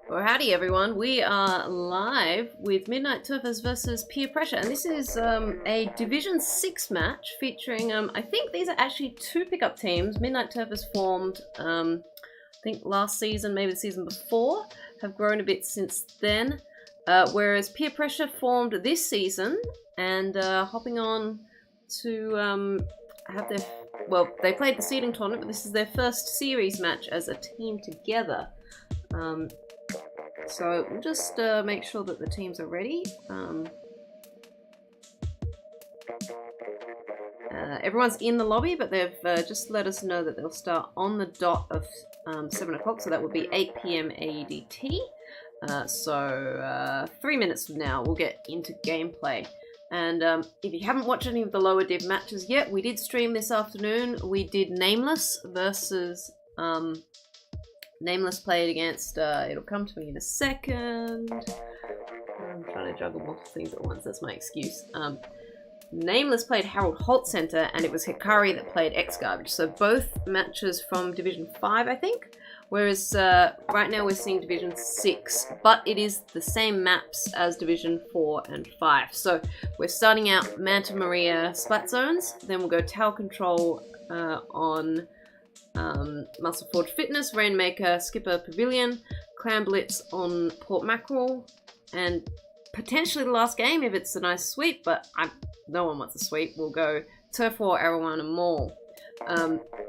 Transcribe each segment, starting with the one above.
Well, howdy everyone, we are live with Midnight Turfers versus Peer Pressure, and this is a Division 6 match featuring, I think these are actually two pickup teams. Midnight Turfers formed, I think last season, maybe the season before, have grown a bit since then, whereas Peer Pressure formed this season, and hopping on to have their, well, they played the seeding tournament, but this is their first series match as a team together. So we'll just make sure that the teams are ready. Everyone's in the lobby, but they've just let us know that they'll start on the dot of 7 o'clock, so that would be 8 PM AEDT. So 3 minutes from now, we'll get into gameplay. And if you haven't watched any of the lower div matches yet, we did stream this afternoon. We did Nameless versus... Nameless played against, it'll come to me in a second. I'm trying to juggle multiple things at once, that's my excuse. Nameless played Harold Holt Center, and it was Hikari that played X-Garbage. So both matches from Division 5, I think. Whereas right now we're seeing Division 6, but it is the same maps as Division 4 and 5. So we're starting out Manta Maria Splat Zones, then we'll go Tower Control on... Muscle Forge Fitness, Rainmaker, Skipper Pavilion, Clam Blitz on Port Mackerel, and potentially the last game if it's a nice sweep, but no one wants a sweep. We'll go Turf War, Arawana Mall.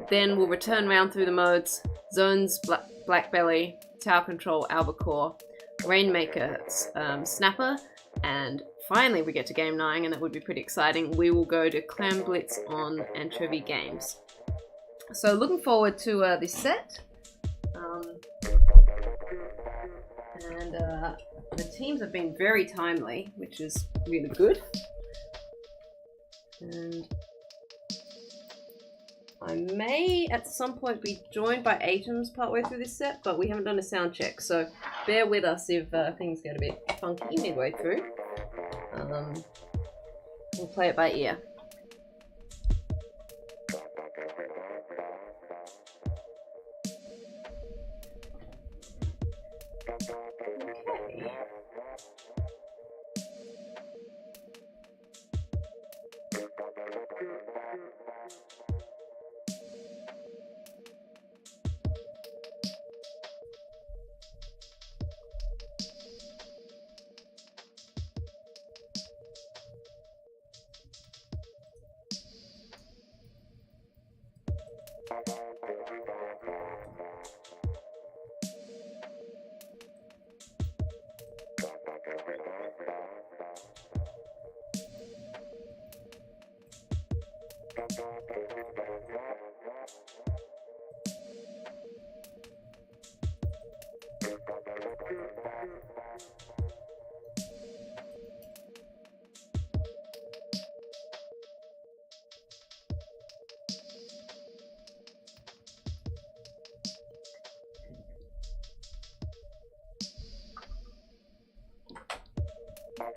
Then we'll return round through the modes, Zones, Black Belly, Tower Control, Albacore, Rainmaker, Snapper, and finally we get to Game 9, and that would be pretty exciting. We will go to Clam Blitz on Anchovy Games. So looking forward to this set, and the teams have been very timely, which is really good. And I may at some point be joined by Aytoms partway through this set, but we haven't done a sound check, so bear with us if things get a bit funky midway through. We'll play it by ear.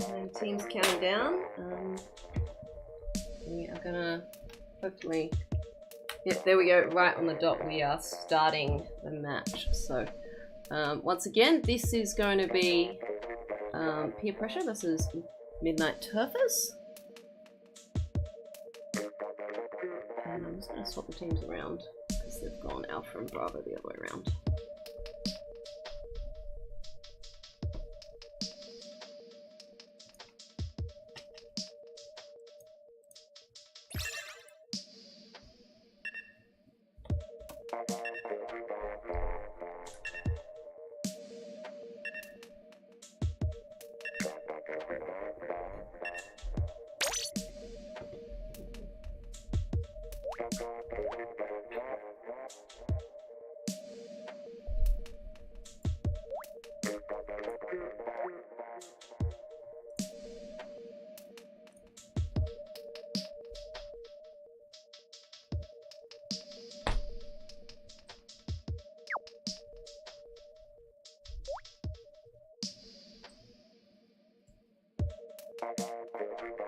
And teams counting down. We are gonna hopefully Yep, there we go, right on the dot. We are starting the match. So, once again, this is going to be Peer Pressure versus Midnight Turfers. And I'm just going to swap the teams around because they've gone Alpha and Bravo the other way around.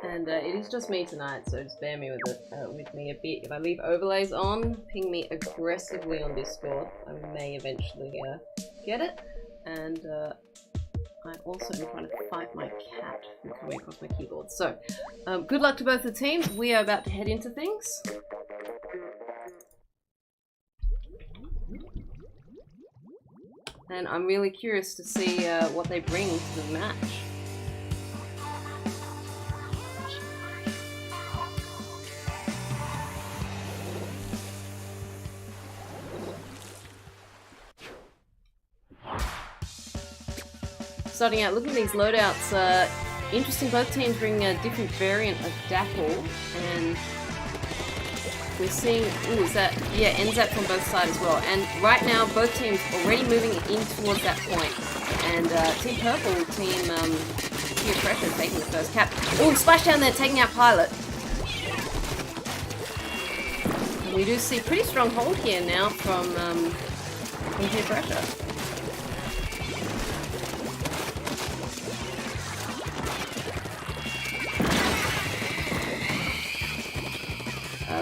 And it is just me tonight, so just bear me with me a bit. If I leave overlays on, ping me aggressively on Discord. I may eventually get it. And I also am trying to fight my cat from coming across my keyboard. So, good luck to both the teams. We are about to head into things. And I'm really curious to see what they bring to the match. Starting out, looking at these loadouts, interesting. Both teams bring a different variant of Dapple, and we're seeing, ooh, is that, yeah, NZAP from both sides as well. And right now, both teams already moving in towards that point. And Team Purple, Team Peer Pressure taking the first cap. Oh, splash down there, taking out Pilot. And we do see pretty strong hold here now from Peer Pressure.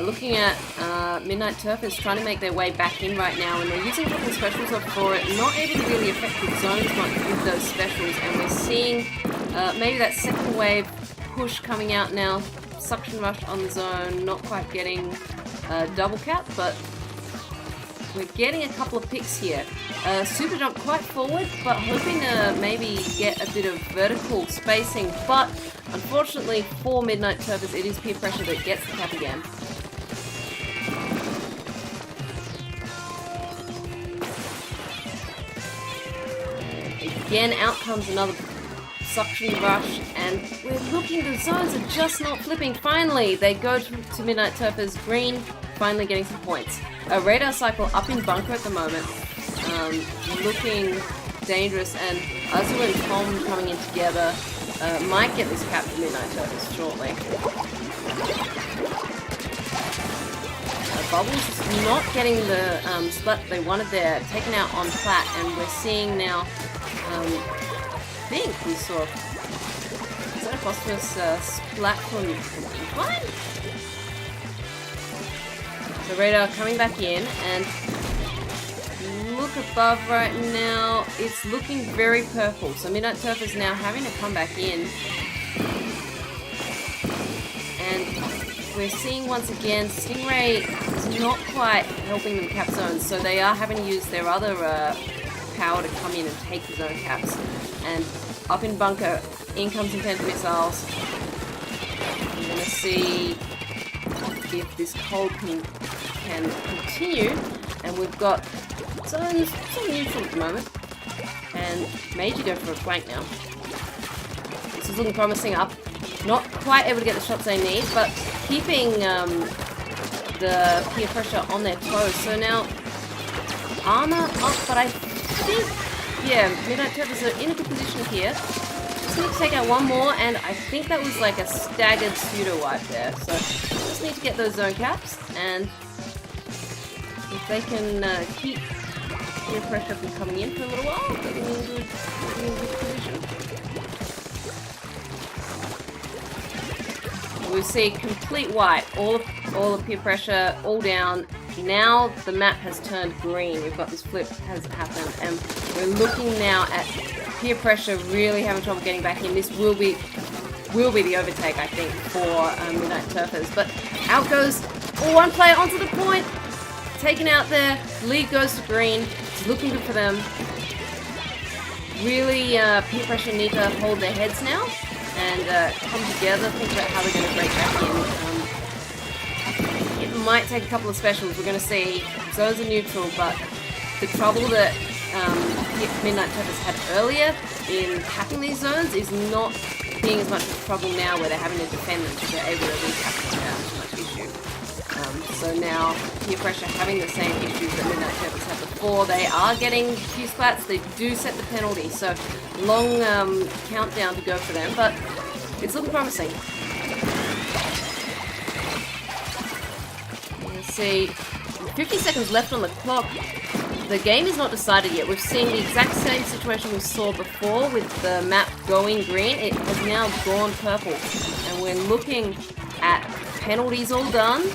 Looking at Midnight Turfers trying to make their way back in right now, and they're using a couple of specials for it, not able to really affect the zones much with those specials, and we're seeing maybe that second wave push coming out now, suction rush on the zone, not quite getting double cap, but we're getting a couple of picks here. Super jump quite forward, but hoping to maybe get a bit of vertical spacing, but unfortunately for Midnight Turfers, it is Peer Pressure that gets the cap again. Again, out comes another suction rush, and we're looking, the zones are just not flipping. Finally, they go to Midnight Turfers green, finally getting some points. A radar cycle up in bunker at the moment, looking dangerous, and Azu and Tom coming in together might get this cap for Midnight Turfers shortly. Bubbles not getting the split they wanted there, taken out on Plat, and we're seeing now, I think we saw, is that a phosphorus splat from Incline? So Radar coming back in, and look above right now, it's looking very purple. So Midnight Turf is now having to come back in. And we're seeing once again, Stingray is not quite helping them cap zones, so they are having to use their other power to come in and take the zone caps. And up in bunker, in comes Intent Missiles. We're going to see if this cold can continue. And we've got zones neutral at the moment. And Meiji going for a flank now. This is looking promising up. Not quite able to get the shots they need, but keeping the Peer Pressure on their toes. So now, armor up, but I think, yeah, Midnight Turfers are in a good position here. Just need to take out one more, and I think that was like a staggered pseudo wipe there. So just need to get those zone caps, and if they can keep Peer Pressure from coming in for a little while, they'll be in good position. We see complete wipe, all of Peer Pressure, all down, now the map has turned green. We've got this flip has happened, and we're looking now at Peer Pressure really having trouble getting back in. This will be the overtake, I think, for Midnight Turfers. But out goes one player onto the point, taken out there. Lead goes to green. It's looking good for them. Really, Peer Pressure need to hold their heads now and come together, think about how they're going to break back in. It might take a couple of specials. We're going to see zones are neutral, but the trouble that Midnight Turfers had earlier in capping these zones is not being as much of a trouble now where they're having to defend them because they're able to recap them without too much issue. So now Peer Pressure having the same issues that Midnight Turfers had before. They are getting a few splats. They do set the penalty, so long countdown to go for them, but it's looking promising. Let's see, 50 seconds left on the clock. The game is not decided yet. We've seen the exact same situation we saw before with the map going green. It has now gone purple, and we're looking at penalties all done.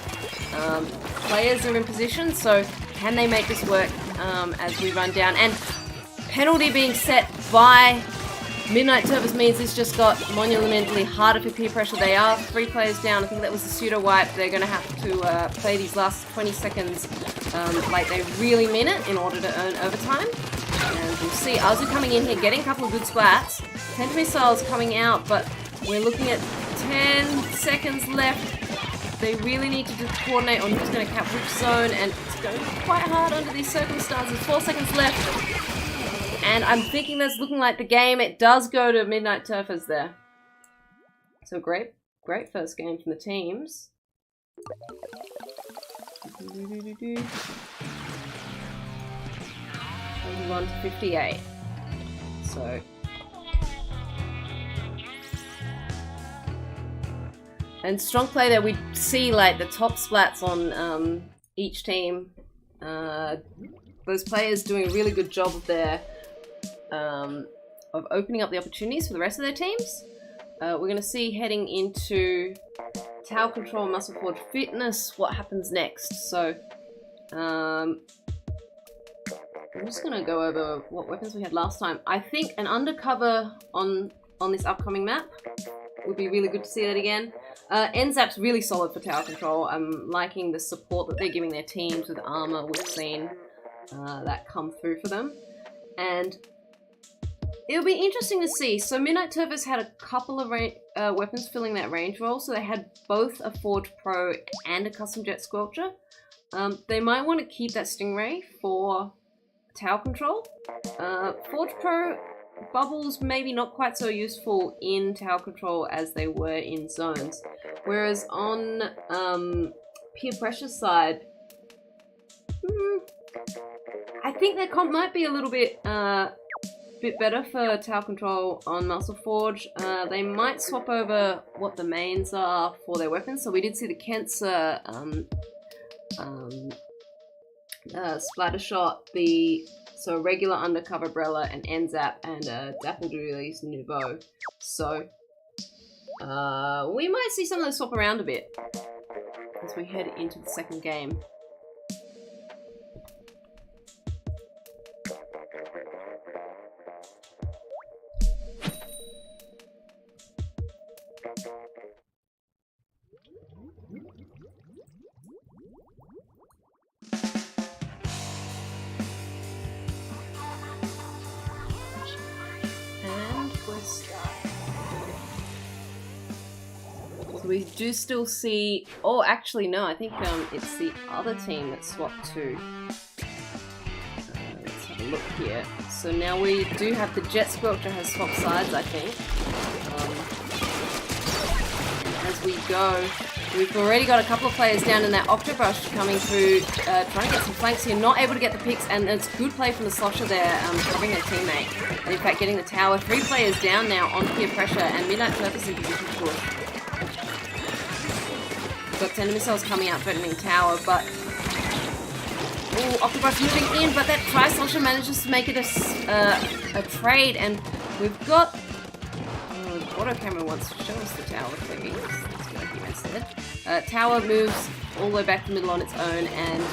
Players are in position, so can they make this work as we run down? And penalty being set by Midnight Turfers means this just got monumentally harder for Peer Pressure. They are 3 players down. I think that was the pseudo wipe. They're going to have to play these last 20 seconds like they really mean it in order to earn overtime. And we'll see Azu coming in here, getting a couple of good splats. 10 missiles coming out, but we're looking at 10 seconds left. They really need to just coordinate on who's going to cap which zone, and it's going to be quite hard under these circumstances. 4 seconds left, and I'm thinking that's looking like the game. It does go to Midnight Turfers there. So great first game from the teams. 21 to 58. So. And strong play there. We see like the top splats on each team. Those players doing a really good job of their of opening up the opportunities for the rest of their teams. We're going to see heading into Tower Control, Muscle Forge Fitness what happens next. So I'm just going to go over what weapons we had last time. I think an undercover on this upcoming map would be really good to see that again. NZAP's really solid for Tower Control. I'm liking the support that they're giving their teams with armor. We've seen that come through for them. And it'll be interesting to see. So Midnight Turfers had a couple of weapons filling that range role. So they had both a Forge Pro and a Custom Jet Sculpture. They might want to keep that Stingray for Tower Control. Forge Pro bubbles maybe not quite so useful in Tower Control as they were in zones. Whereas on Peer Pressure side, I think their comp might be a little bit better for Tower Control on Muscle Forge. They might swap over what the mains are for their weapons. So we did see the Kensa Splatter Shot, so regular undercover Brella and NZAP, and Dapple Dooley's Nouveau. So we might see some of those swap around a bit as we head into the second game. We do still see, oh actually no, I think it's the other team that swapped to. Let's have a look here. So now we do have the Jet Squelcher has swapped sides, I think. As we go, we've already got a couple of players down in that Octobrush coming through, trying to get some flanks here, not able to get the picks, and it's good play from the Slosher there, covering their teammate. And in fact getting the tower, 3 players down now on Peer Pressure, and Midnight Turfers in position to push. Got 10 missiles coming out threatening tower, but Octobrush moving in, but that Tri-Slosher manages to make it a trade, and we've got Auto Camera wants to show us the tower, please. Let's go think I said. Tower moves all the way back to the middle on its own, and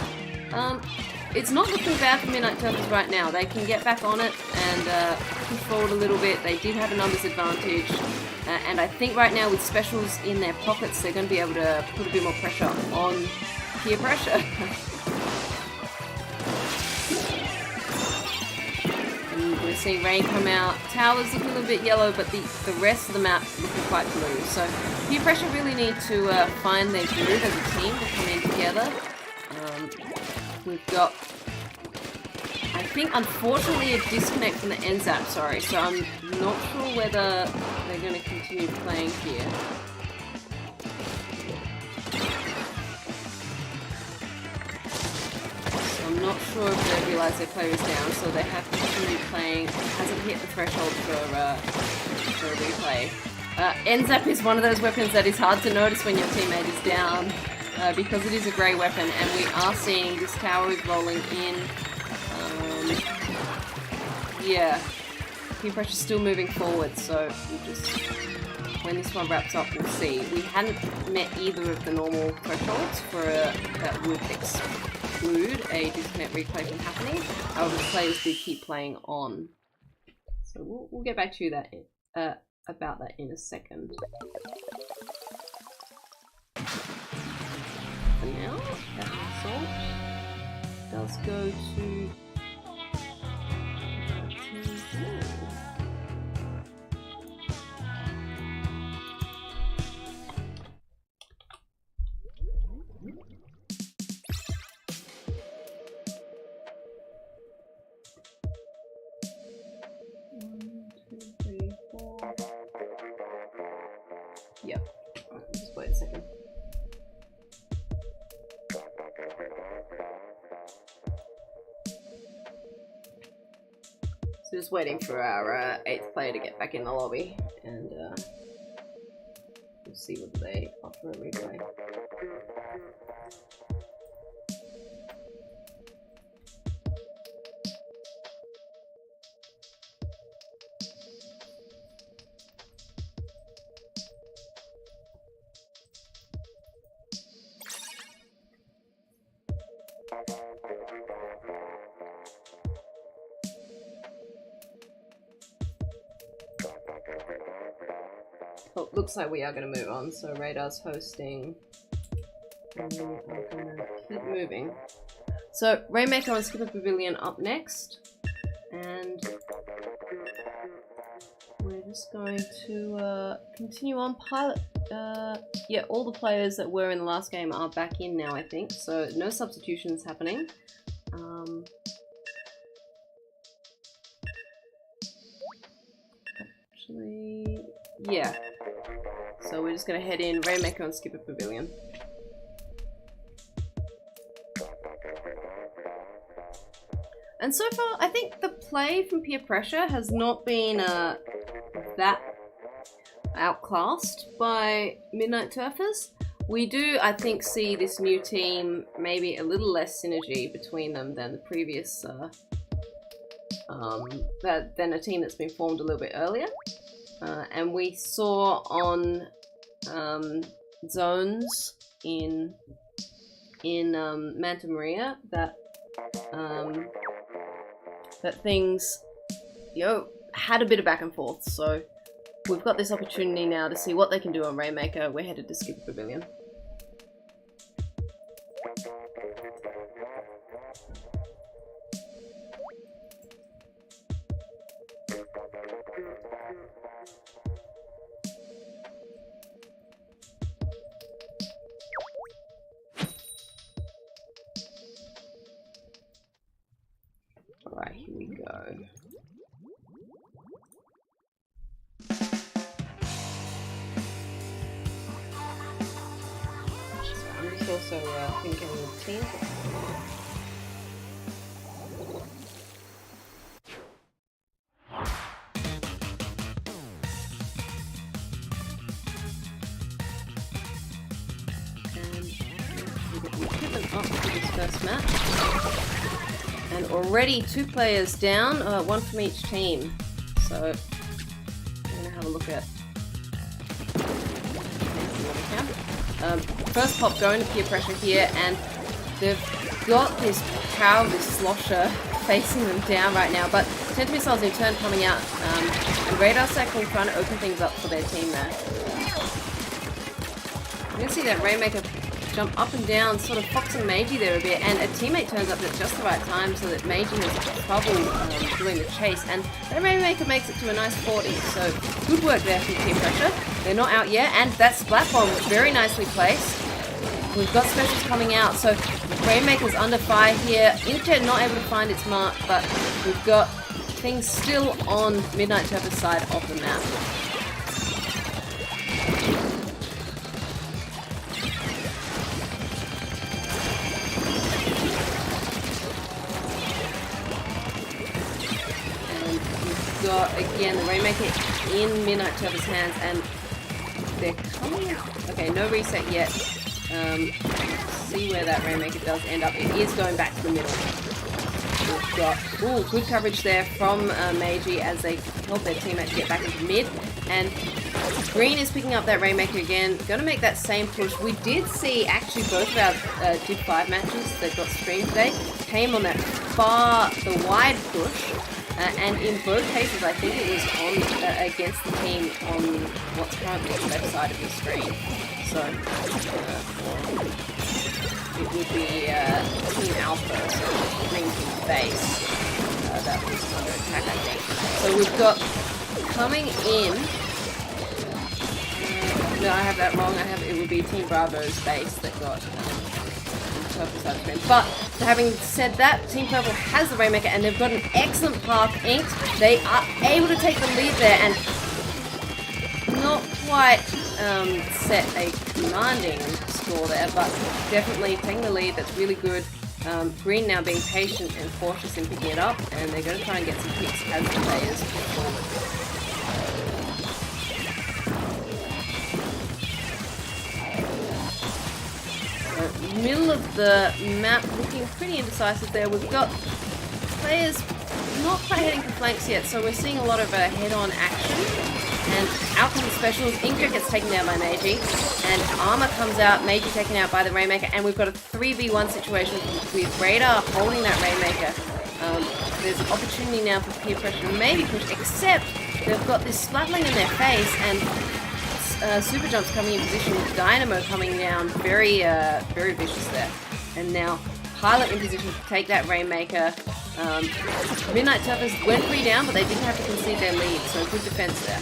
it's not looking bad for Midnight Turtles right now. They can get back on it and push forward a little bit. They did have a numbers advantage, and I think right now with specials in their pockets, they're going to be able to put a bit more pressure on Pier Pressure. And we're seeing rain come out. Towers looking a little bit yellow, but the rest of the map looking quite blue. So Pier Pressure really need to find their groove as a team to come in together. We've got, I think, unfortunately, a disconnect from the NZAP, sorry, so I'm not sure whether they're going to continue playing here. So I'm not sure if they realise their player is down, so they have to continue playing. It hasn't hit the threshold for a replay. NZAP is one of those weapons that is hard to notice when your teammate is down. Because it is a grey weapon, and we are seeing this tower is rolling in. Yeah, Pier Pressure's still moving forward, so we'll just, when this one wraps up, we'll see. We hadn't met either of the normal thresholds for that would exclude a disconnect replay from happening. However, the players do keep playing on. So we'll get back to that about that in a second. Now, that result does go to Yep. Just wait a second. So just waiting for our 8th player to get back in the lobby, and we'll see whether they offer a replay. Oh, looks like we are going to move on, so Radar's hosting. I'm going to keep moving. So, Rainmaker and Skipper Pavilion up next. And we're just going to continue on. Pilot. Yeah, all the players that were in the last game are back in now, I think. So, no substitutions happening. Actually, yeah. So we're just going to head in, Rainmaker and Skipper Pavilion. And so far, I think the play from Pier Pressure has not been that outclassed by Midnight Turfers. We do, I think, see this new team maybe a little less synergy between them than the previous, than a team that's been formed a little bit earlier. And we saw on zones in Manta Maria that that things, had a bit of back and forth. So we've got this opportunity now to see what they can do on Rainmaker. We're headed to Skipper Pavilion. Alright, here we go. I'm just also thinking of teams. And we get the equipment up for this first match. And already 2 players down, 1 from each team. So we're going to have a look at First pop going to Pier pressure here, and they've got this power, this slosher facing them down right now, but Tenta Missiles in turn coming out, and Radar Cycle trying to open things up for their team there. You can see that Rainmaker jump up and down, sort of foxing Meiji there a bit, and a teammate turns up at just the right time so that Meiji has trouble doing the chase, and that Rainmaker makes it to a nice 40, so good work there from Pier pressure. They're not out yet, and that Splat Bomb was very nicely placed. We've got specials coming out, so Rainmaker's under fire here. Inkjet not able to find its mark, but we've got things still on Midnight Turbo's side of the map. Got again the Rainmaker in Midnight Turbo's hands, and they're coming. Okay, no reset yet. See where that Rainmaker does end up. It is going back to the middle. We've got good coverage there from Meiji as they help their teammate to get back into mid, and Green is picking up that Rainmaker again. Going to make that same push. We did see actually both of our Div 5 matches that got streamed today came on that the wide push. And in both cases, I think it was on against the team on what's currently the left side of the screen. So it would be Team Alpha, so Green Team Base, that was under attack, I think. So we've got coming in. No, I have that wrong. It would be Team Bravo's base that got. Purple side of the screen. But having said that, Team Purple has the Rainmaker and they've got an excellent path inked. They are able to take the lead there and not quite set a commanding score there, but definitely taking the lead. That's really good. Green now being patient and cautious in picking it up, and they're going to try and get some picks as the players push forward. Middle of the map looking pretty indecisive there. We've got players not quite heading for flanks yet, so we're seeing a lot of head-on action. And out comes the specials. Inkjet gets taken down by Meiji, and Armor comes out, Meiji taken out by the Rainmaker, and we've got a 3v1 situation with Radar holding that Rainmaker. There's an opportunity now for Pier pressure to maybe push, except they've got this Splatling in their face, and Super Jump's coming in position with Dynamo coming down, very vicious there. And now Pilot in position to take that Rainmaker. Midnight Turbo's went 3 down, but they didn't have to concede their lead, so good defense there.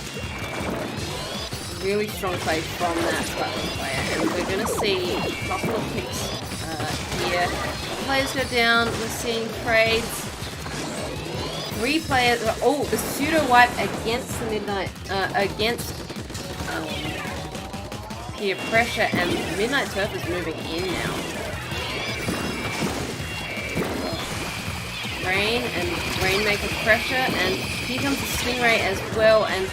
Really strong play from that Splatling player, and we're going to see a couple of picks here. Players go down, we're seeing trades. 3 players, the pseudo wipe against the Midnight, against Pier pressure, and Midnight Turf is moving in now. Rain and Rainmaker pressure, and here comes the Stingray as well, and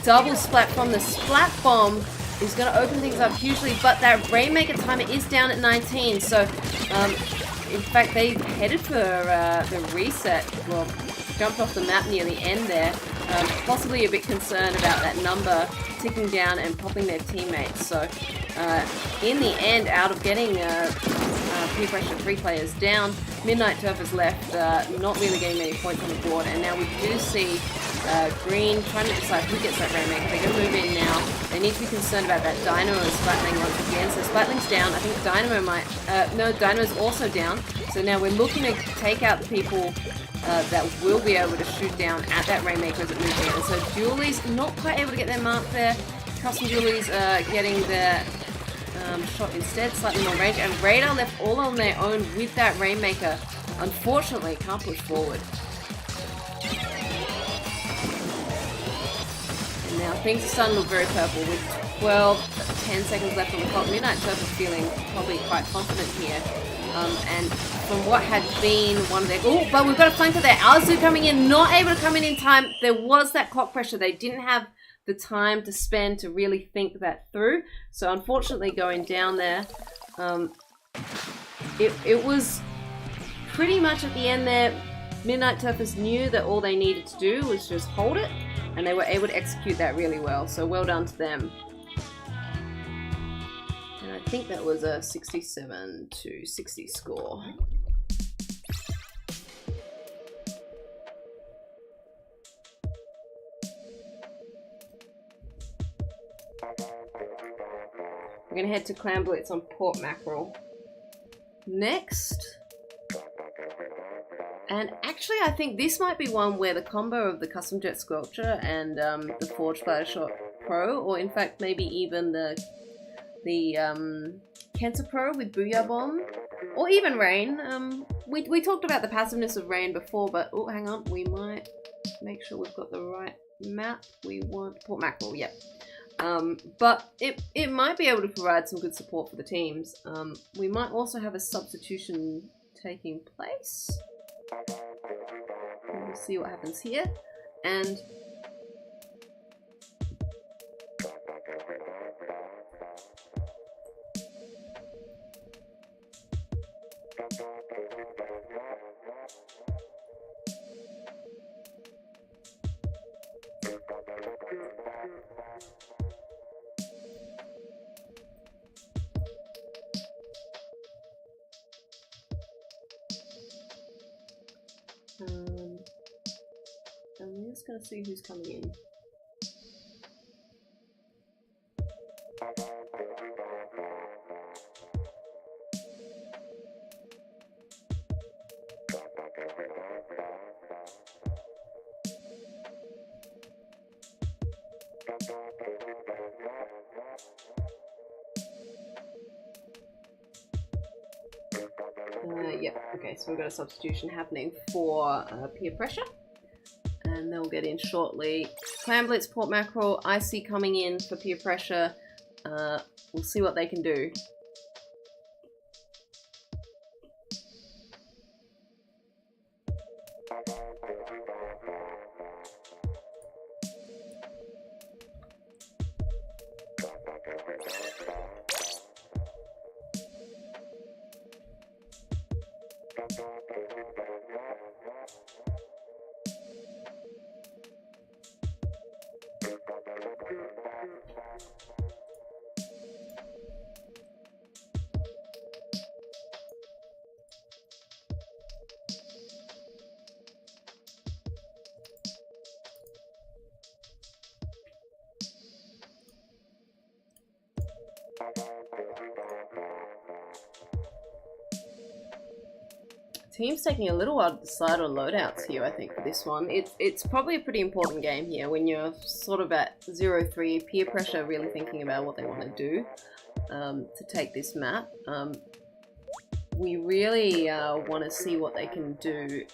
double splat from the Splat Bomb is going to open things up hugely, but that Rainmaker timer is down at 19, so in fact they headed for the reset, well, jumped off the map near the end there, possibly a bit concerned about that number ticking down and popping their teammates, so in the end, out of getting Pier pressure 3 players down, Midnight Turf is left not really getting many points on the board, and now we do see Green trying to decide who gets that Rainmaker. They're going to move in now. They need to be concerned about that Dynamo and Splatling once again. So Splatling's down. I think Dynamo might... no, Dynamo's also down. So now we're looking to take out the people that will be able to shoot down at that Rainmaker as it moves in. And so Julie's not quite able to get their mark there. Custom Julie's getting their shot instead, slightly more range. And Radar left all on their own with that Rainmaker. Unfortunately, can't push forward. Now things are starting to look very purple with 10 seconds left on the clock. Midnight Turf is feeling probably quite confident here. And from what had been one of their... Oh, but we've got a flanker there. Arzu coming in, not able to come in time. There was that clock pressure. They didn't have the time to spend to really think that through. So unfortunately going down there, it was pretty much at the end there. Midnight Turfers knew that all they needed to do was just hold it, and they were able to execute that really well, so well done to them. think that was a 67 to 60 score. We're gonna head to Clam Blitz on Port Mackerel next. And actually I think this might be one where the combo of the Custom Jet Sculpture and the Forge Splatter Shot Pro, or in fact maybe even the Kenta Pro with Booyah Bomb, or even Rain. We talked about the passiveness of Rain before, but oh, hang on, we might make sure we've got the right map. We want Port Mackerel, yep. But it might be able to provide some good support for the teams. We might also have a substitution taking place. We'll see what happens here. And I'm just gonna see who's coming in. Yep, okay, so we've got a substitution happening for Peer Pressure. And they'll get in shortly. Clam Blitz, Port Mackerel, I see coming in for Peer Pressure. We'll see what they can do. Team's taking a little while to decide on loadouts here, I think, for this one. It's probably a pretty important game here when you're sort of at 0-3, Peer Pressure really thinking about what they want to do to take this map. We really want to see what they can do.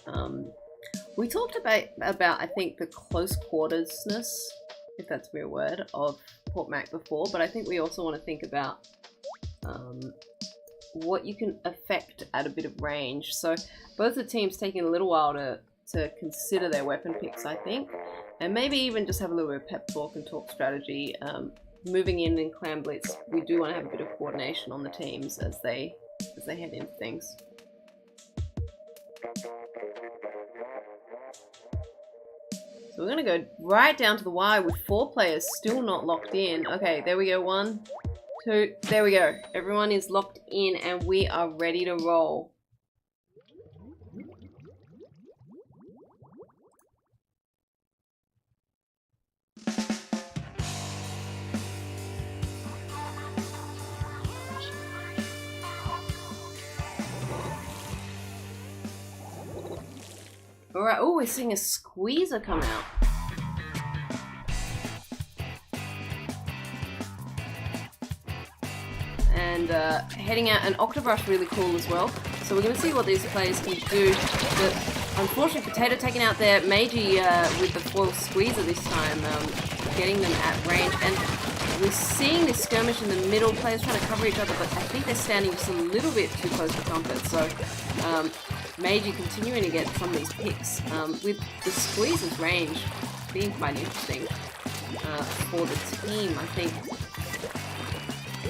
We talked about I think the close quartersness, if that's a real word, of Port Mac before, but I think we also want to think about what you can affect at a bit of range. So both the teams taking a little while to consider their weapon picks, I think, and maybe even just have a little bit of pep talk and talk strategy. Moving in Clam Blitz, we do want to have a bit of coordination on the teams as they head into things. So we're gonna go right down to the wire with 4 players still not locked in. Okay, there we go, 1, 2, there we go. Everyone is locked in and we are ready to roll. Alright, oh, we're seeing a squeezer come out. And heading out an Octobrush, really cool as well. So we're going to see what these players can do. But unfortunately, Potato taking out their Meiji with the foil squeezer this time, getting them at range. And we're seeing this skirmish in the middle, players trying to cover each other, but I think they're standing just a little bit too close for comfort. So Meiji continuing to get some of these picks, with the squeezer's range being quite interesting for the team. I think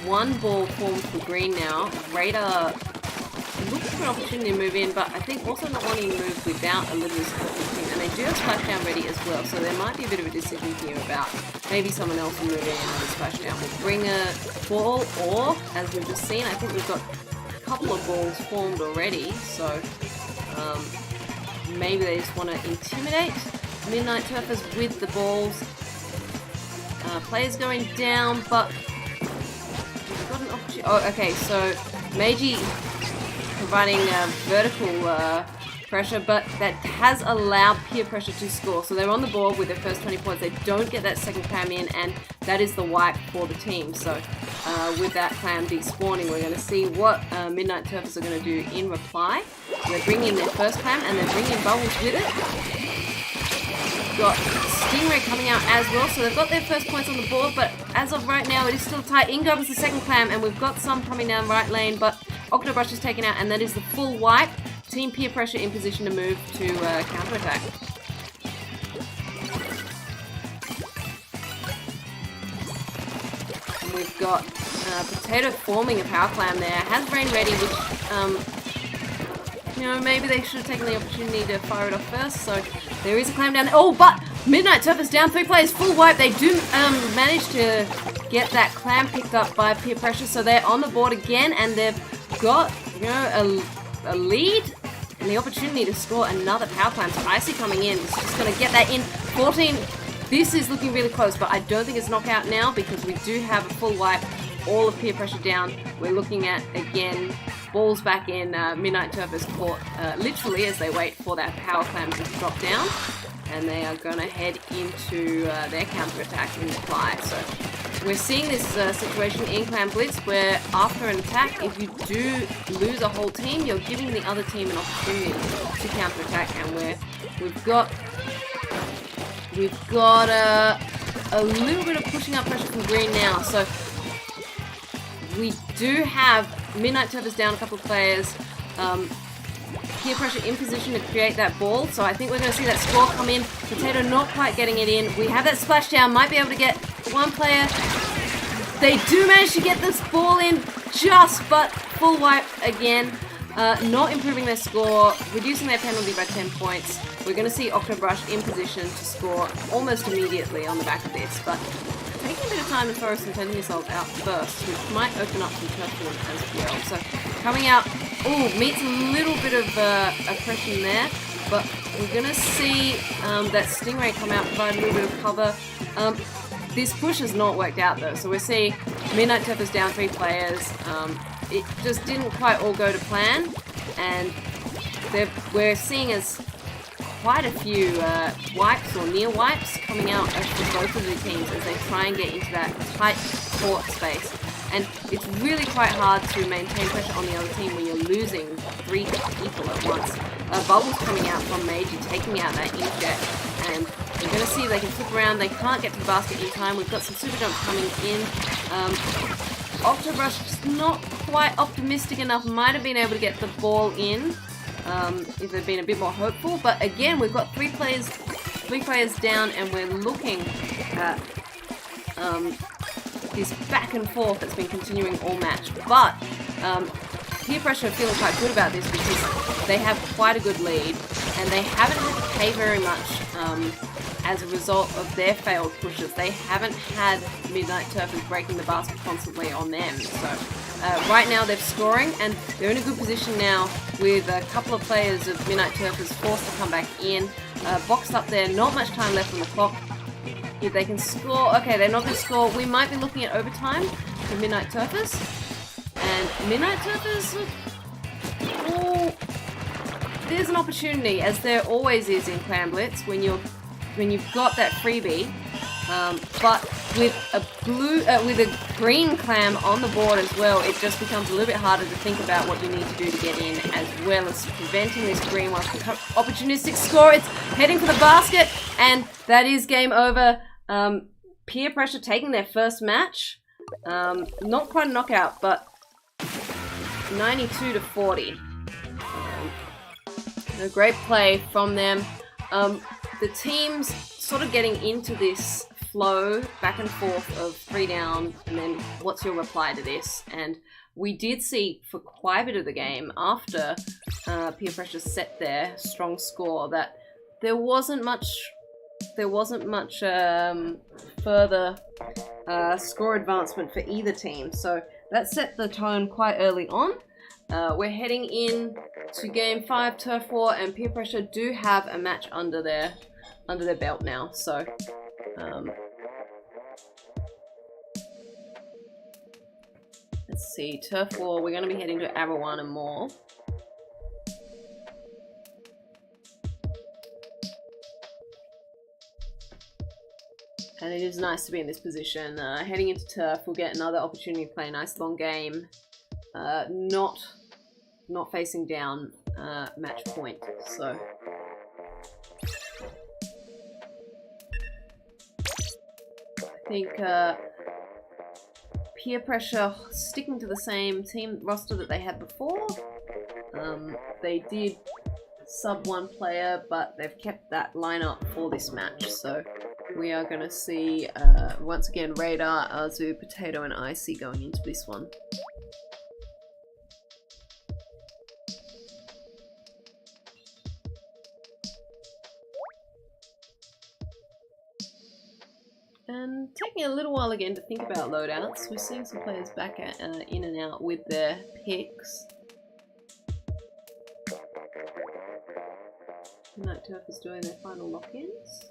one ball formed for green now. Raider looking for an opportunity to move in, but I think also not wanting to move without a little support from the team. And they do have splashdown ready as well, so there might be a bit of a decision here about maybe someone else will move in and the splashdown will bring a ball, or, as we've just seen, I think we've got a couple of balls formed already, so maybe they just want to intimidate Midnight Turfers with the balls. Players going down, but we've got an opportunity. Oh, okay, so Meiji providing vertical pressure, but that has allowed Pier Pressure to score. So they're on the board with their first 20 points. They don't get that second clam in, and that is the wipe for the team. So with that clam despawning, we're going to see what Midnight Turfers are going to do in reply. They're bringing in their first clam, and they're bringing bubbles with it. Got Stingray coming out as well, so they've got their first points on the board, but as of right now it is still tight. In comes the second clam, and we've got some coming down right lane, but Octobrush is taken out, and that is the full wipe. Team Pier Pressure in position to move to counter-attack. And we've got Potato forming a power clam there. Has Rain ready, which you know, maybe they should have taken the opportunity to fire it off first. So there is a clam down there. Oh, but Midnight Turfers down 3 players, full wipe. They do manage to get that clam picked up by Pier Pressure, so they're on the board again, and they've got, you know, a lead and the opportunity to score another power clam. So Icy coming in, is just going to get that in. 14. This is looking really close, but I don't think it's knockout now because we do have a full wipe. All of Pier Pressure down. We're looking at, again, balls back in Midnight Turfers court, literally as they wait for that power clam to drop down, and they are going to head into their counter-attack in reply. So we're seeing this situation in Clam Blitz where after an attack, if you do lose a whole team, you're giving the other team an opportunity to counter-attack, and we've got a little bit of pushing up pressure from green now. So we do have Midnight Turfers down a couple of players. Pier Pressure in position to create that ball, so I think we're going to see that score come in. Potato not quite getting it in. We have that splashdown, might be able to get one player. They do manage to get this ball in just, but full wipe again. Not improving their score, reducing their penalty by 10 points. We're going to see Octobrush in position to score almost immediately on the back of this, but taking a bit of time to throw some 10 missiles out first, which might open up some turf as well. So coming out, meets a little bit of oppression there, but we're going to see that Stingray come out, provide a little bit of cover. This push has not worked out though, so we're seeing Midnight Turfers down 3 players. It just didn't quite all go to plan, and we're seeing as quite a few wipes or near wipes coming out for both of the teams as they try and get into that tight court space. And it's really quite hard to maintain pressure on the other team when you're losing 3 people at once. Bubbles coming out from Meiji, taking out that inkjet, and we're going to see if they can flip around. They can't get to the basket in time. We've got some super jumps coming in. Octobrush just not quite optimistic enough. Might have been able to get the ball in if they'd been a bit more hopeful. But again, we've got 3 players down, and we're looking at this back and forth that's been continuing all match. But Pier Pressure are feeling quite good about this because they have quite a good lead, and they haven't had to pay very much as a result of their failed pushes. They haven't had Midnight Turfers breaking the basket constantly on them. So right now they're scoring, and they're in a good position now with a couple of players of Midnight Turfers forced to come back in. Boxed up there, not much time left on the clock. If they can score, okay, they're not going to score. We might be looking at overtime for Midnight Turfers. And Midnight Turfers, there's an opportunity, as there always is in Clan Blitz, when you've got that freebie. But with a green clam on the board as well, it just becomes a little bit harder to think about what you need to do to get in, as well as preventing this green one. Opportunistic score, it's heading for the basket, and that is game over. Pier Pressure taking their first match. Not quite a knockout, but 92-40. A great play from them. The teams sort of getting into this flow back and forth of 3 down, and then what's your reply to this? And we did see for quite a bit of the game after Peer Pressure set their strong score that there wasn't much further score advancement for either team. So that set the tone quite early on. We're heading in to game 5 Turf War, and Peer Pressure do have a match under their belt now. So let's see, Turf War, we're going to be heading to Arowana Mall. And it is nice to be in this position. Heading into Turf, we'll get another opportunity to play a nice long game. Not facing down match point, so. I think Peer Pressure sticking to the same team roster that they had before. They did sub one player, but they've kept that lineup for this match, so we are going to see, once again, Radar, Azu, Potato, and Icy going into this one. And taking a little while again to think about loadouts, we're seeing some players back at, in and out with their picks. Midnight Turf is doing their final lock-ins.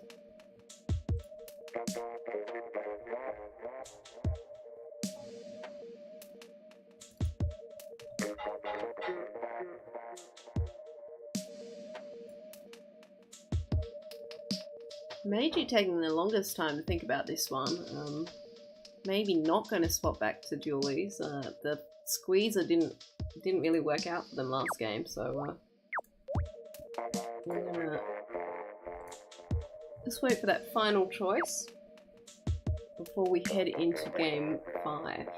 Meiji taking the longest time to think about this one. Maybe not going to swap back to Julie's. The squeezer didn't really work out for them last game, so we're gonna just wait for that final choice before we head into game 5.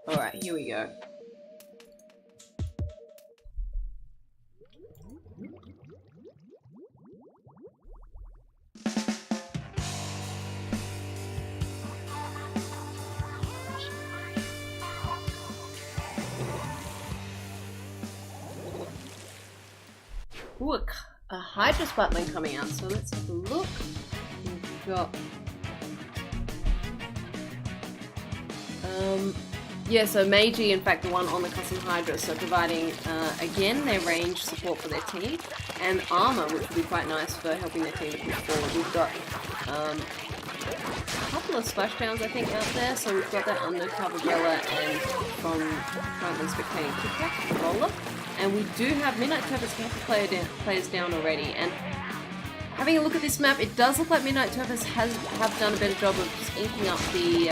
Alright, here we go. Ooh, a Hydra Sputling coming out, so let's have a look. We've got... yeah, so Meiji, in fact, the one on the custom Hydra, so providing, again, their range support for their team, and armor, which would be quite nice for helping their team to push forward. We've got a couple of splashdowns, I think, out there, so we've got that Undercover Bella and from currently spectating Tic Tac, Roller. And we do have Midnight Turf has kept players down already, and having a look at this map, it does look like Midnight Turf have done a better job of just inking up the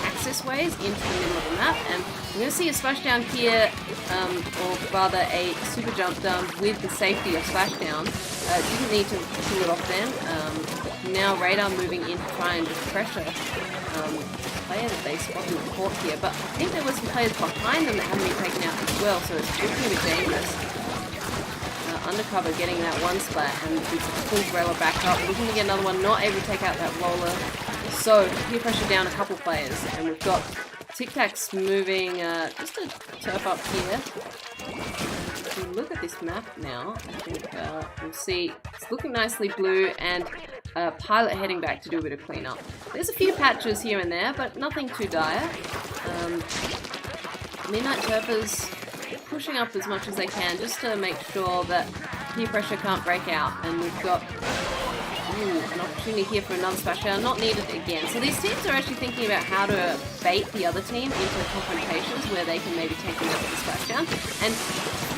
access ways into the middle of the map, and we're going to see a splashdown here, or rather a super jump done with the safety of splashdown. Didn't need to pull it off then. Now Radar moving in to try and just pressure player that they spotted in the court here, but I think there were some players behind them that haven't been taken out as well, so it's looking a bit dangerous. Undercover getting that one splat, and it's pulls Rella back up, looking to get another one, not able to take out that roller. So Peer Pressure down a couple players, and we've got Tic Tacs moving just a turf up here. If we look at this map now, I think we'll see it's looking nicely blue, and Pilot heading back to do a bit of cleanup. There's a few patches here and there, but nothing too dire. Midnight Turfers pushing up as much as they can just to make sure that Peer Pressure can't break out, and we've got an opportunity here for another splashdown, not needed again. So these teams are actually thinking about how to bait the other team into confrontations where they can maybe take them out with the splashdown. And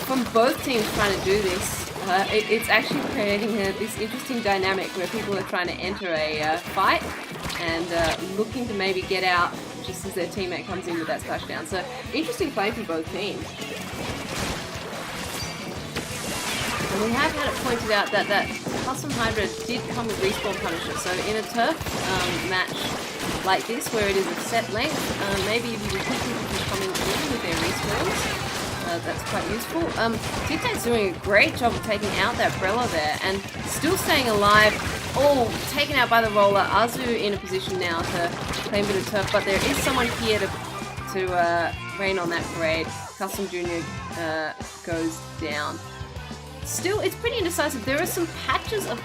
from both teams trying to do this, it's actually creating this interesting dynamic where people are trying to enter a fight and looking to maybe get out just as their teammate comes in with that splashdown. So interesting play for both teams. And we have had it pointed out that that custom Hydra did come with respawn punisher. So in a turf match like this, where it is a set length, maybe if you keep people from coming in with their respawns, that's quite useful. Tic Tac's doing a great job of taking out that Brella there and still staying alive Oh, taken out by the roller. Azu in a position now to claim a bit of turf, but there is someone here to rain on that grade. Custom Junior goes down. Still, it's pretty indecisive. There are some patches of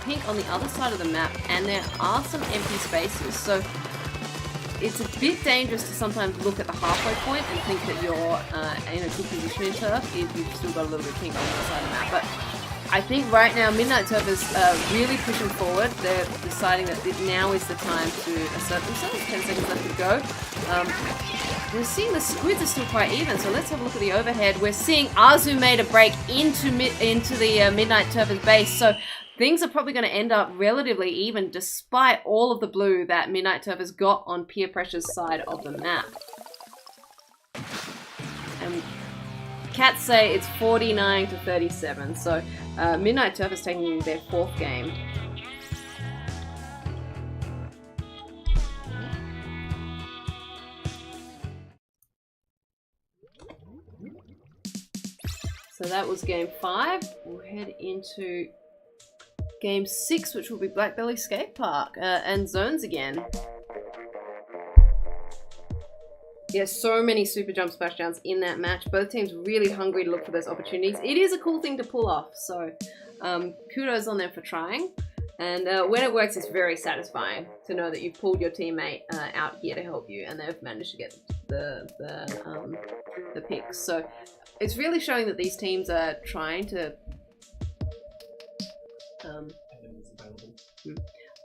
pink on the other side of the map, and there are some empty spaces, so it's a bit dangerous to sometimes look at the halfway point and think that you're in a good position in turf if you've still got a little bit of pink on the other side of the map. But I think right now Midnight Turf is really pushing forward. They're deciding that now is the time to assert themselves. 10 seconds left to go. We're seeing the squids are still quite even, so let's have a look at the overhead. We're seeing Azu made a break into the Midnight Turf's base, so things are probably going to end up relatively even despite all of the blue that Midnight Turf has got on Peer Pressure's side of the map. And Cats say it's 49 to 37, so Midnight Turf is taking their 4th game. So that was game 5. We'll head into game 6, which will be Blackbelly Skate Park and zones again. Yeah, so many super jump splashdowns in that match. Both teams really hungry to look for those opportunities. It is a cool thing to pull off, so kudos on them for trying. And when it works, it's very satisfying to know that you've pulled your teammate out here to help you, and they've managed to get the picks. So it's really showing that these teams are trying to.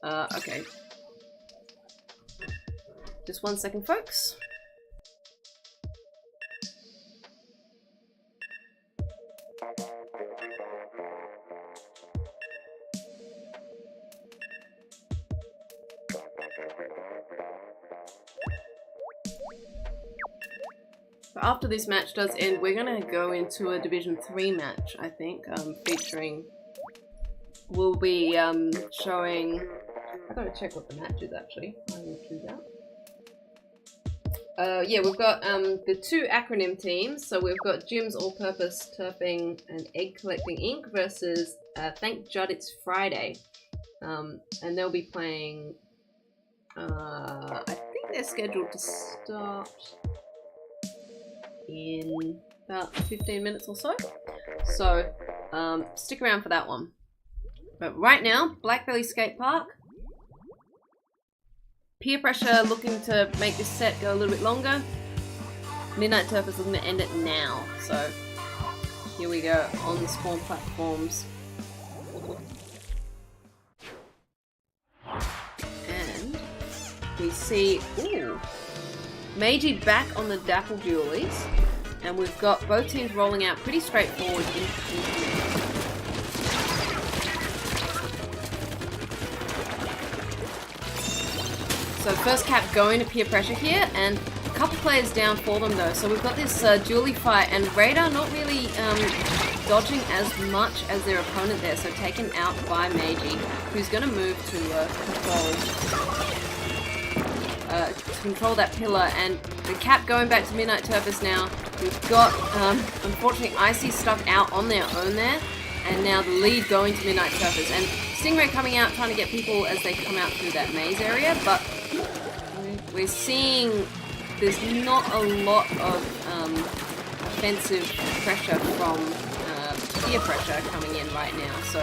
Okay. Just 1 second, folks. After this match does end, we're gonna go into a Division 3 match, I think, featuring. We'll be showing. I gotta check what the match is actually. I will do that. Yeah, we've got the 2 acronym teams. So we've got Jim's All-Purpose Turfing and Egg Collecting Inc. versus Thank Judd It's Friday, and they'll be playing. I think they're scheduled to start in about 15 minutes or so. So stick around for that one. But right now, Blackbelly Skate Park. Peer Pressure looking to make this set go a little bit longer. Midnight Turf is looking to end it now. So here we go on the spawn platforms. And we see, ooh, Meiji back on the Dapple Dualies. And we've got both teams rolling out pretty straightforward. So first cap going to Peer Pressure here, and a couple players down for them though. So we've got this dually fight, and Radar not really dodging as much as their opponent there. So taken out by Meiji, who's going to move to control that pillar, and the cap going back to Midnight Turfers now. We've got, unfortunately, Icy stuck out on their own there, and now the lead going to Midnight Turfers. And Stingray coming out, trying to get people as they come out through that maze area, but we're seeing there's not a lot of offensive pressure from Peer Pressure coming in right now, so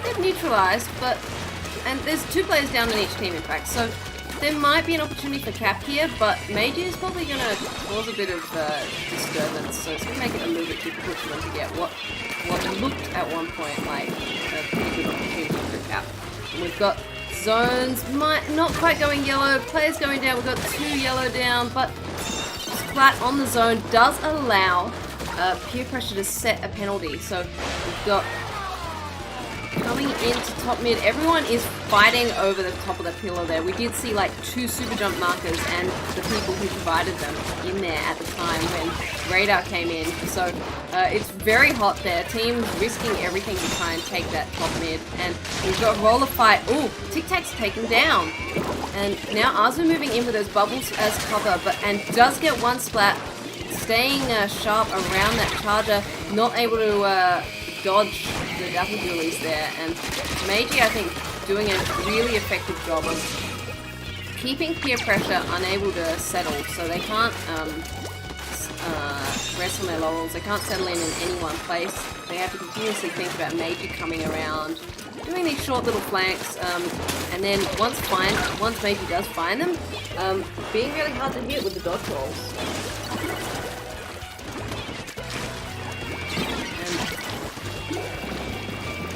they've neutralized, but, and there's 2 players down in each team in fact, so there might be an opportunity for cap here, but Meiji is probably going to cause a bit of disturbance, so it's going to make it a little bit difficult for them to get what looked at one point like a pretty good opportunity for cap. And we've got zones, not quite going yellow, players going down, we've got 2 yellow down, but Splat on the zone does allow Peer Pressure to set a penalty, so we've got coming into top mid, everyone is fighting over the top of the pillar there. We did see like 2 super jump markers and the people who provided them in there at the time when Radar came in. So it's very hot there. Teams risking everything to try and take that top mid. And we've got Roller Fight. Ooh, Tic Tac's taken down. And now Azu moving in with those bubbles as cover, and does get 1 splat, staying sharp around that charger, not able to dodge the double dualies there, and Meiji, I think, doing a really effective job of keeping peer pressure unable to settle, so they can't rest on their laurels, they can't settle in any one place. They have to continuously think about Meiji coming around, doing these short little flanks, and then once Meiji does find them, being really hard to hit with the dodge rolls.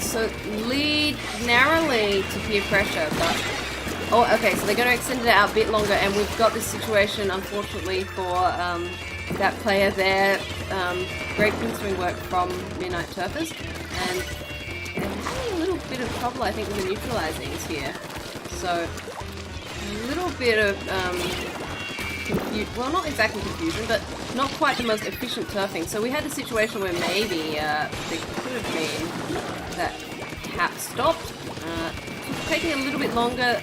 So lead narrowly to peer pressure, but oh, okay, so they're going to extend it out a bit longer, and we've got this situation, unfortunately, for that player there. Great pinstring work from Midnight Turfers, and they're having a little bit of trouble, I think, with the neutralizings here. So a little bit of well, not exactly confusion, but not quite the most efficient turfing. So we had a situation where maybe there could have been that cap stopped, taking a little bit longer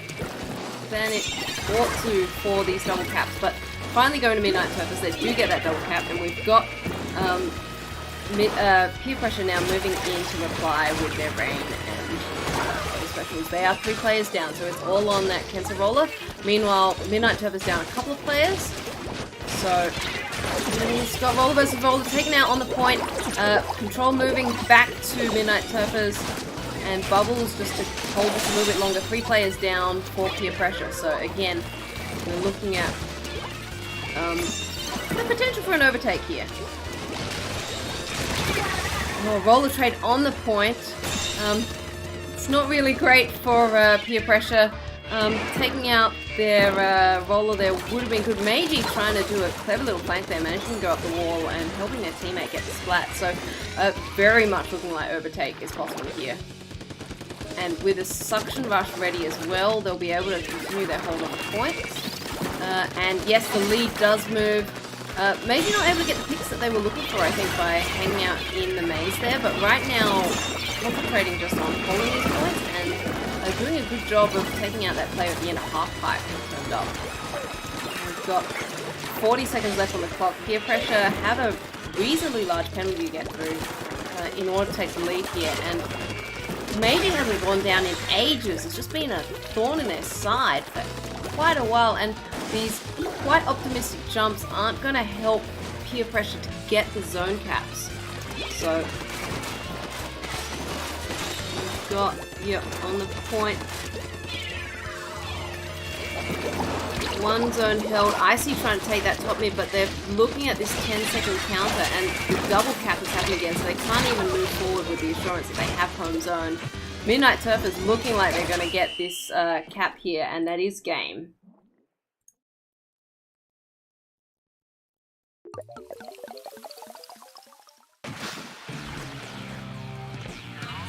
than it ought to for these double caps, but finally going to Midnight Turfers, they do get that double cap, and we've got peer pressure now moving in to reply with their rain and specials. They are 3 players down, so it's all on that Kensa roller. Meanwhile, Midnight Turfers down a couple of players, so he's got roller versus roller taken out on the point. Control moving back to Midnight Turfers, and Bubbles just to hold this a little bit longer. 3 players down for peer pressure. So again, we're looking at the potential for an overtake here. Oh, roller trade on the point. It's not really great for peer pressure. Taking out their roller there would have been good. Meiji trying to do a clever little flank there, managing to go up the wall and helping their teammate get the splat. So very much looking like overtake is possible here. And with a suction rush ready as well, they'll be able to continue their hold on the point. And yes, the lead does move. Maybe not able to get the picks that they were looking for, I think, by hanging out in the maze there. But right now, concentrating just on holding these points and doing a good job of taking out that player at the end of half pipe turned up. We've got 40 seconds left on the clock. Peer pressure have a reasonably large penalty to get through in order to take the lead here. And Meiji hasn't gone down in ages. It's just been a thorn in their side for quite a while, and these quite optimistic jumps aren't going to help peer pressure to get the zone caps. So we've got, yeah, on the point, 1 zone held. Icy trying to take that top mid, but they're looking at this 10-second counter, and the double cap is happening again, so they can't even move forward with the assurance that they have home zone. Midnight Turfers looking like they're going to get this cap here, and that is game.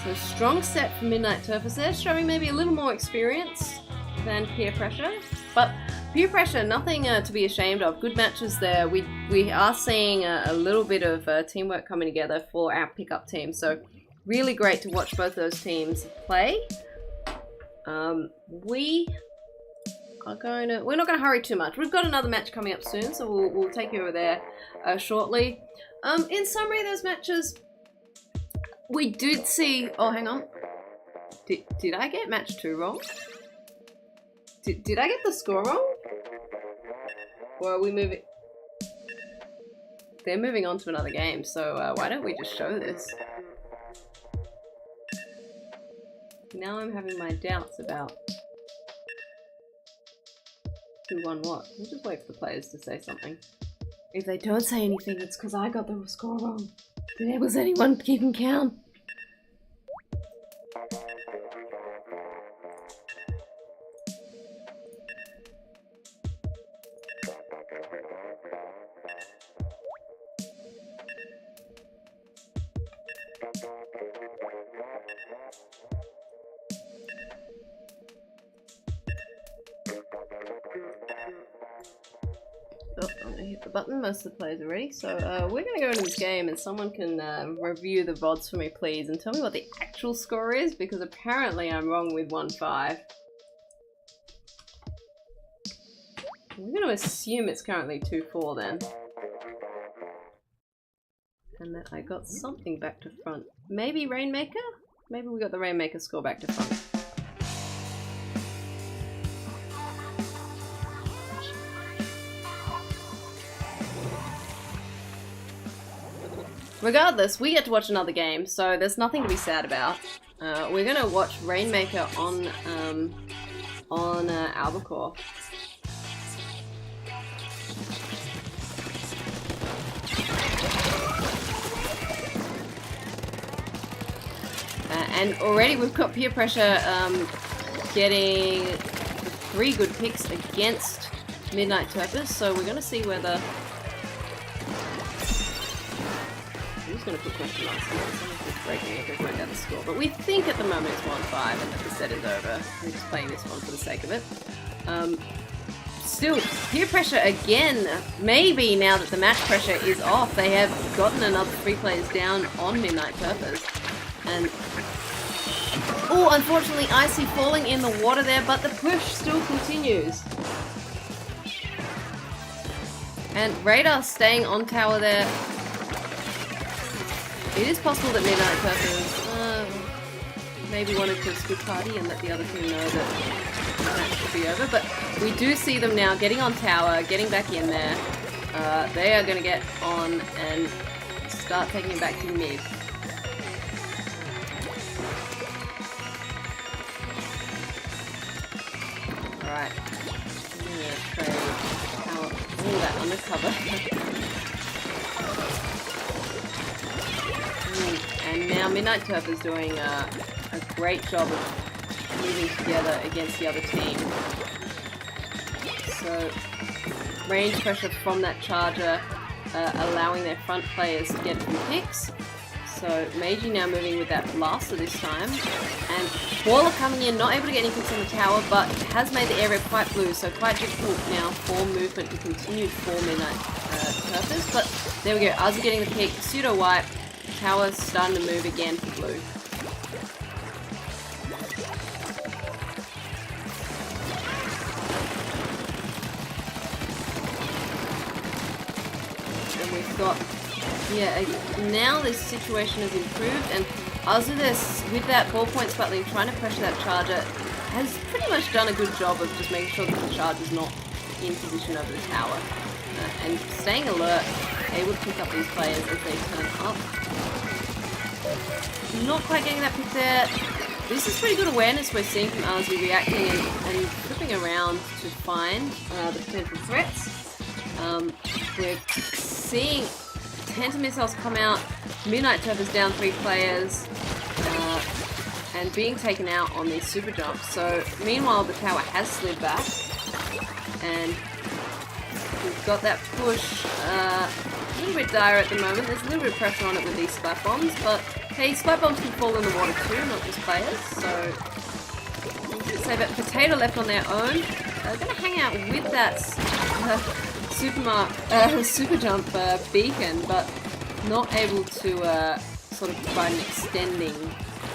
So strong set for Midnight Turfers there, showing maybe a little more experience than peer pressure, but peer pressure, nothing to be ashamed of. Good matches there. We are seeing a little bit of teamwork coming together for our pickup team, so really great to watch both those teams play. We're not going to hurry too much. We've got another match coming up soon, so we'll take you over there shortly. In summary, those matches, we did see... Oh, hang on. Did I get match 2 wrong? Did I get the score wrong? Or are we moving... They're moving on to another game, so why don't we just show this? Now I'm having my doubts about who won what. We'll just wait for the players to say something. If they don't say anything, it's because I got the score wrong. Was anyone keeping count? Oh, I'm gonna hit the button. Most of the players are ready, so we're gonna go into this game, and someone can review the VODs for me, please, and tell me what the actual score is, because apparently I'm wrong with 1-5. I'm gonna assume it's currently 2-4 then, and that I got something back to front. Maybe Rainmaker? maybe we got the Rainmaker score back to front. Regardless, we get to watch another game, so there's nothing to be sad about. We're gonna watch Rainmaker on Albacore. And already we've got Peer Pressure getting 3 good picks against Midnight Turpers, so we're gonna see whether... I'm just going to put question marks on it. Someone keeps breaking it to find out the score. But we think at the moment it's 1-5 and that the set is over. We're just playing this one for the sake of it. Still, Peer Pressure again. Maybe now that the match pressure is off, they have gotten another 3 players down on Midnight Turpers. And... oh, unfortunately, Icy falling in the water there, but the push still continues. And Radar staying on tower there. It is possible that Midnight Turpers maybe wanted to split party and let the other team know that the match should be over, but we do see them now getting on tower, getting back in there. They are going to get on and start taking it back to mid. Alright, I'm going to trade out all that undercover. And now Midnight Turf is doing a great job of moving together against the other team. So, range pressure from that charger, allowing their front players to get a few picks. So, Meiji now moving with that blaster this time. And Waller coming in, not able to get any picks on the tower, but has made the area quite blue, so quite difficult now for movement to continue for Midnight Turfers. But there we go, Azu getting the pick, pseudo wipe. Tower's starting to move again for blue. And we've got, now this situation has improved, and Azu with that ballpoint sputling trying to pressure that charger has pretty much done a good job of just making sure that the charger's not in position over the tower. And staying alert, able to pick up these players as they turn up. Not quite getting that pick there. This is pretty good awareness we're seeing from Azu reacting and flipping around to find the potential threats. We're seeing Tenta missiles come out, Midnight Turf is down 3 players, and being taken out on these super jumps. So meanwhile the tower has slid back, and we've got that push a little bit dire at the moment. There's a little bit of pressure on it with these splat bombs, but hey, splat bombs can fall in the water too, not just players. So say that Potato left on their own. They're going to hang out with that super jump beacon, but not able to sort of provide an extending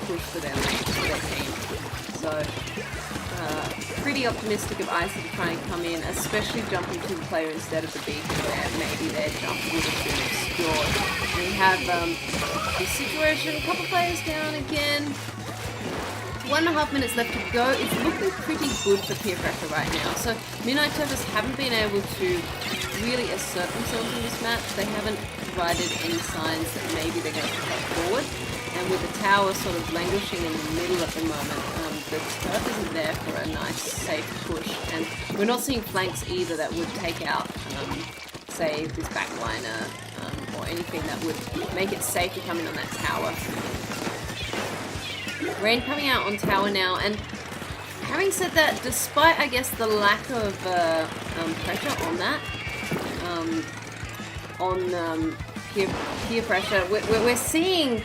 push for their team. So pretty optimistic of Icy to try and come in, especially jumping to the player instead of the beacon where maybe their jump would have been obscured. We have this situation, a couple players down again. 1.5 minutes left to go. It's looking pretty good for Peer Pressure right now. So Midnight Turfers haven't been able to really assert themselves in this match. They haven't provided any signs that maybe they're going to push up forward. And with the tower sort of languishing in the middle at the moment, the turf isn't there for a nice, safe push. And we're not seeing flanks either that would take out, say, this backliner or anything that would make it safe to come in on that tower. Rain coming out on tower now, and having said that, despite, I guess, the lack of pressure on that, peer pressure, we're seeing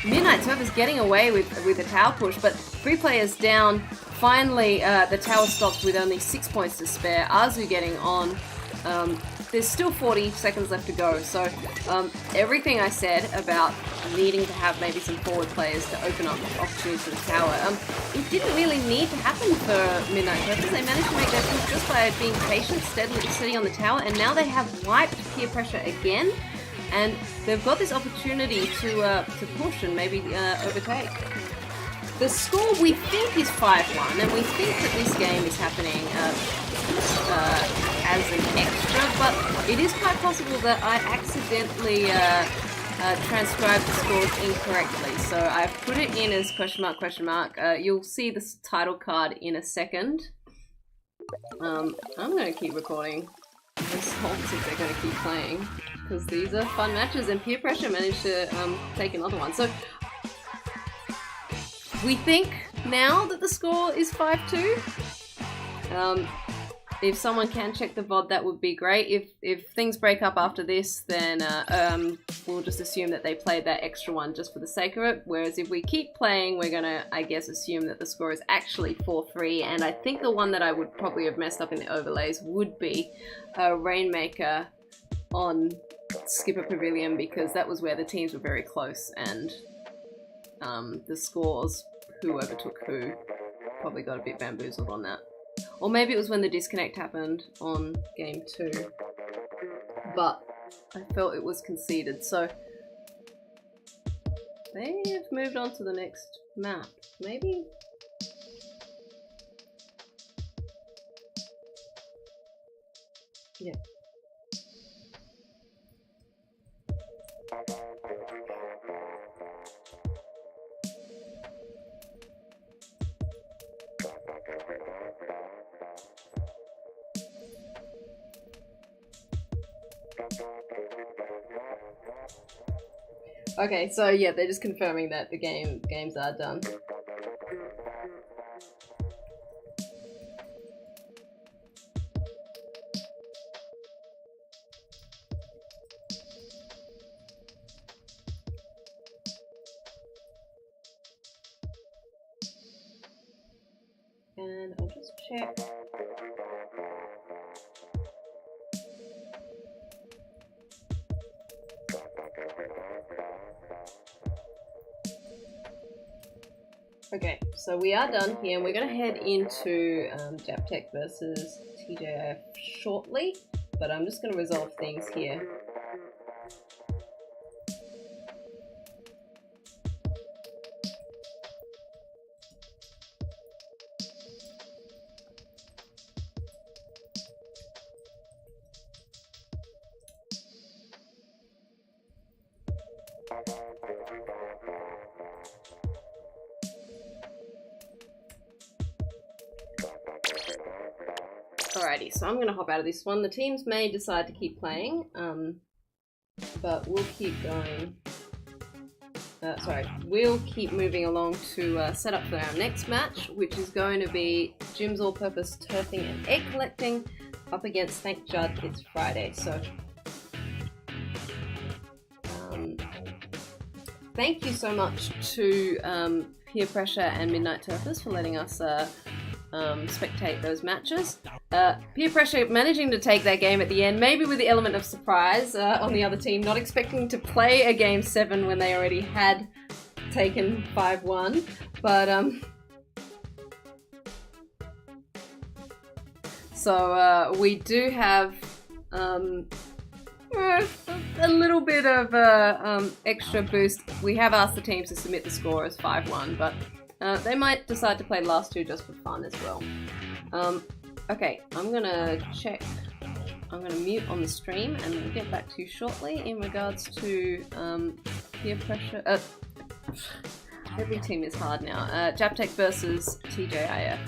Midnight Turfers getting away with the tower push, but 3 players down. Finally, the tower stopped with only 6 points to spare. Azu getting on. There's still 40 seconds left to go, so everything I said about needing to have maybe some forward players to open up opportunities for the tower, it didn't really need to happen for Midnight Turfers. They managed to make their push just by being patient, steadily sitting on the tower, and now they have wiped Peer Pressure again, and they've got this opportunity to push and maybe overtake. The score we think is 5-1, and we think that this game is happening as an extra, but it is quite possible that I accidentally transcribed the scores incorrectly. So I've put it in as question mark. You'll see this title card in a second. I'm going to keep recording this whole since they're going to keep playing, because these are fun matches, and Peer Pressure managed to take another one. So we think now that the score is 5-2. If someone can check the VOD, that would be great. If things break up after this, then we'll just assume that they played that extra one just for the sake of it. Whereas if we keep playing, we're gonna, I guess, assume that the score is actually 4-3. And I think the one that I would probably have messed up in the overlays would be Rainmaker on Skipper Pavilion, because that was where the teams were very close, and the scores, whoever took who, probably got a bit bamboozled on that. Or maybe it was when the disconnect happened on game 2. But I felt it was conceded, so they have moved on to the next map. Maybe? Yeah. Okay, so yeah, they're just confirming that the games are done. And I'll just check. Okay, so we are done here, and we're going to head into Japtech versus TJIF shortly, but I'm just going to resolve things here. Alrighty, so I'm going to hop out of this one. The teams may decide to keep playing, but we'll keep going. We'll keep moving along to set up for our next match, which is going to be Jim's All-Purpose Turfing and Egg Collecting up against Thank Judd It's Friday. So, thank you so much to Peer Pressure and Midnight Turfers for letting us spectate those matches. Peer Pressure managing to take that game at the end, maybe with the element of surprise on the other team, not expecting to play a game 7 when they already had taken 5-1, but so we do have a little bit of extra boost. We have asked the teams to submit the score as 5-1, but they might decide to play the last two just for fun as well. Okay, I'm gonna check. I'm gonna mute on the stream, and we'll get back to you shortly in regards to Peer Pressure. Every team is hard now. Japtech versus TJIF.